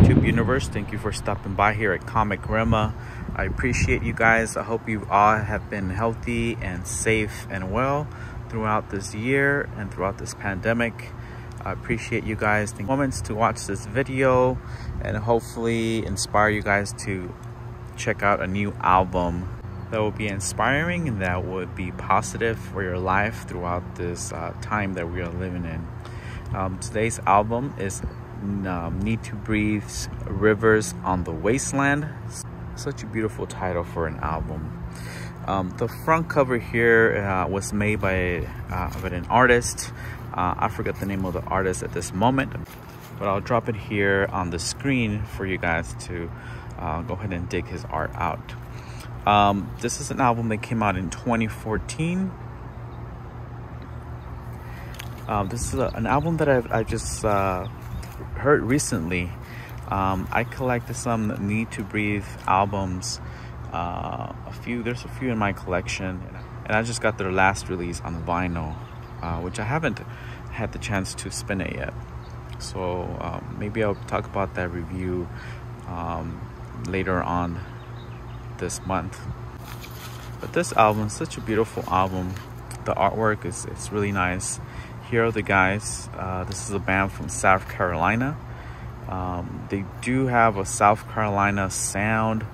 YouTube universe. Thank you for stopping by here at Comic Rhema. I appreciate you guys. I hope you all have been healthy and safe and well throughout this year and throughout this pandemic. I appreciate you guys taking moments to watch this video and hopefully inspire you guys to check out a new album that will be inspiring and that would be positive for your life throughout this time that we are living in. Today's album is Needtobreathe's Rivers on the Wasteland. Such a beautiful title for an album. The front cover here was made by an artist. I forget the name of the artist at this moment, but I'll drop it here on the screen for you guys to go ahead and dig his art out. This is an album that came out in 2014. This is an album that I just heard recently. I collected some Needtobreathe albums. There's a few in my collection, and I just got their last release on vinyl, which I haven't had the chance to spin it yet. So maybe I'll talk about that review later on this month. But this album is such a beautiful album. The artwork is really nice. Here are the guys. This is a band from South Carolina. They do have a South Carolina sound.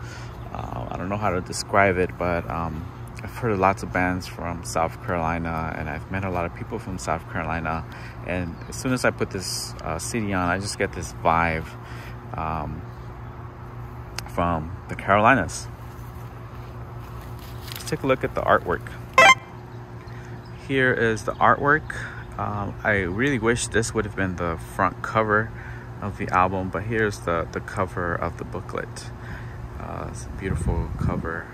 I don't know how to describe it, but I've heard of lots of bands from South Carolina, and I've met a lot of people from South Carolina. And as soon as I put this CD on, I just get this vibe from the Carolinas. Let's take a look at the artwork. Here is the artwork. I really wish this would have been the front cover of the album, but here's the cover of the booklet. It's a beautiful cover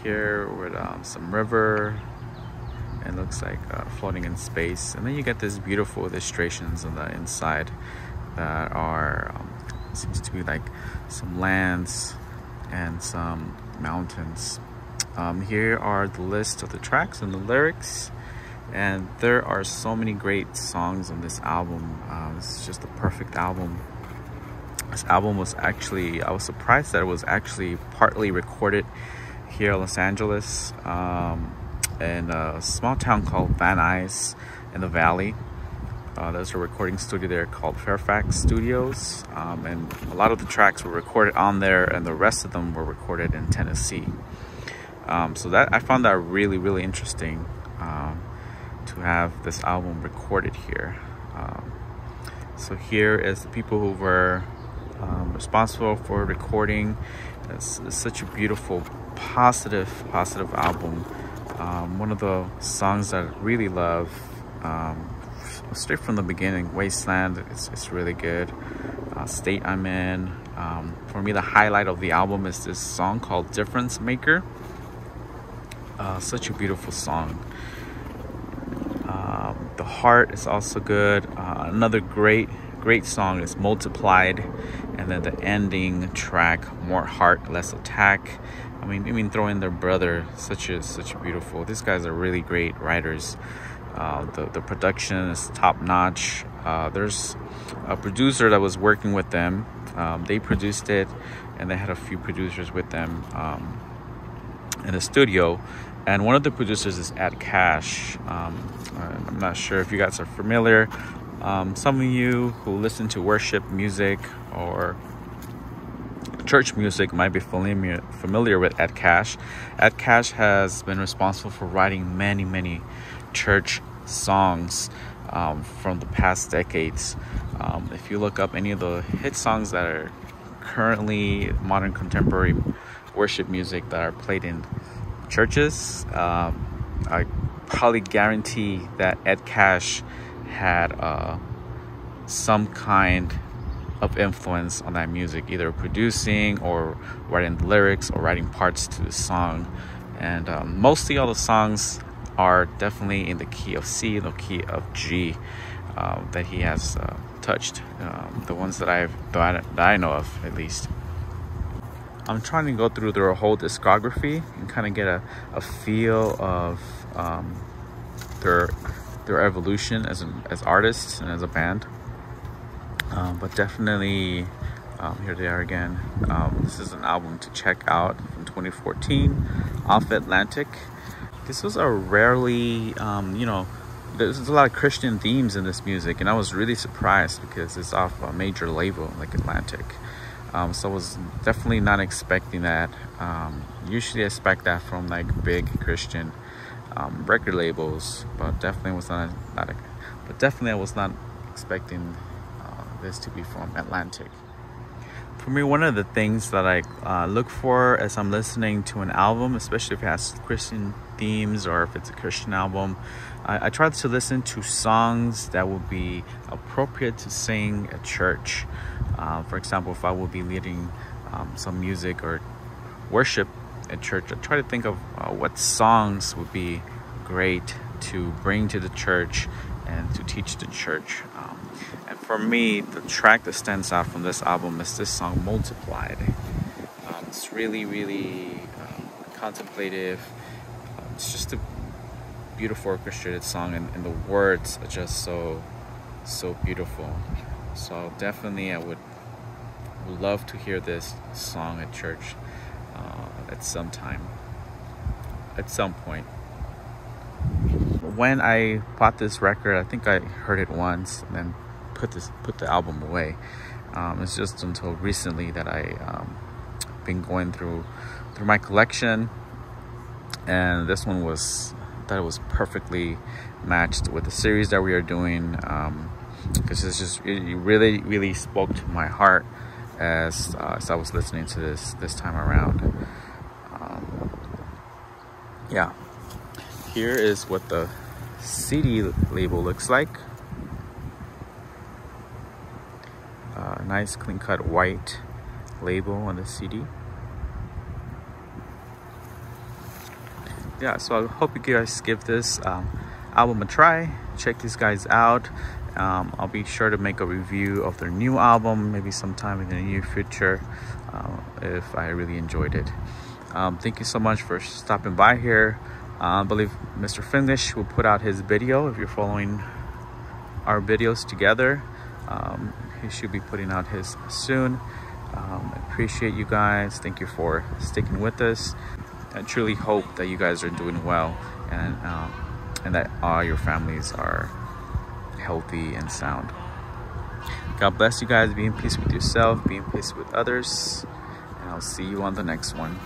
here with some river, and looks like floating in space, and then you get these beautiful illustrations on the inside that are seems to be like some lands and some mountains. Here are the list of the tracks and the lyrics, and there are so many great songs on this album. This is just the perfect album. This album was actually, I was surprised that it was actually partly recorded here in Los Angeles, in a small town called Van Nuys in the Valley. There's a recording studio there called Fairfax Studios, and a lot of the tracks were recorded on there, and the rest of them were recorded in Tennessee. So that I found that really interesting, to have this album recorded here. So here is the people who were responsible for recording. It's such a beautiful, positive album. One of the songs that I really love, straight from the beginning, Wasteland, it's really good. State I'm In. For me, the highlight of the album is this song called Difference Maker. Such a beautiful song. The Heart is also good. Another great song is Multiplied, and then the ending track, More Heart, Less Attack. I mean, throw in their brother. Such a beautiful. These guys are really great writers. The production is top notch. There's a producer that was working with them. They produced it, and they had a few producers with them in the studio. And one of the producers is Ed Cash. I'm not sure if you guys are familiar. Some of you who listen to worship music or church music might be familiar with Ed Cash. Ed Cash has been responsible for writing many church songs from the past decades. If you look up any of the hit songs that are currently modern contemporary worship music that are played in churches, I probably guarantee that Ed Cash had some kind of influence on that music, either producing or writing the lyrics or writing parts to the song. And mostly all the songs are definitely in the key of C, the key of G, that he has touched. The ones that I know of, at least. I'm trying to go through their whole discography and kind of get a feel of their evolution as artists and as a band. But definitely Here they are again. This is an album to check out from 2014 off Atlantic. This was a rarely, there's a lot of Christian themes in this music, and I was really surprised because it's off a major label like Atlantic. So I was definitely not expecting that. Usually I expect that from like big Christian record labels, but definitely I was not expecting this to be from Atlantic. For me, one of the things that I look for as I'm listening to an album, especially if it has Christian themes or if it's a Christian album, I try to listen to songs that will be appropriate to sing at church. For example, if I will be leading some music or worship at church, I try to think of what songs would be great to bring to the church and to teach the church. And for me, the track that stands out from this album is this song, Multiplied. It's really, really contemplative. It's just a beautiful orchestrated song, and the words are just so beautiful. So definitely I would love to hear this song at church at some point. When I bought this record, I think I heard it once and then put the album away. It's just until recently that I been going through my collection, and this one was perfectly matched with the series that we are doing, because it really, really spoke to my heart as I was listening to this time around. Yeah, here is what the CD label looks like. Nice clean cut white label on the CD. Yeah, so I hope you guys give this album a try. Check these guys out. I'll be sure to make a review of their new album maybe sometime in the near future if I really enjoyed it. Thank you so much for stopping by here. I believe Mr. Finglish will put out his video. If you're following our videos together, he should be putting out his soon. I appreciate you guys. Thank you for sticking with us. I truly hope that you guys are doing well, and that all your families are healthy and sound. God bless you guys. Be in peace with yourself. Be in peace with others. And I'll see you on the next one.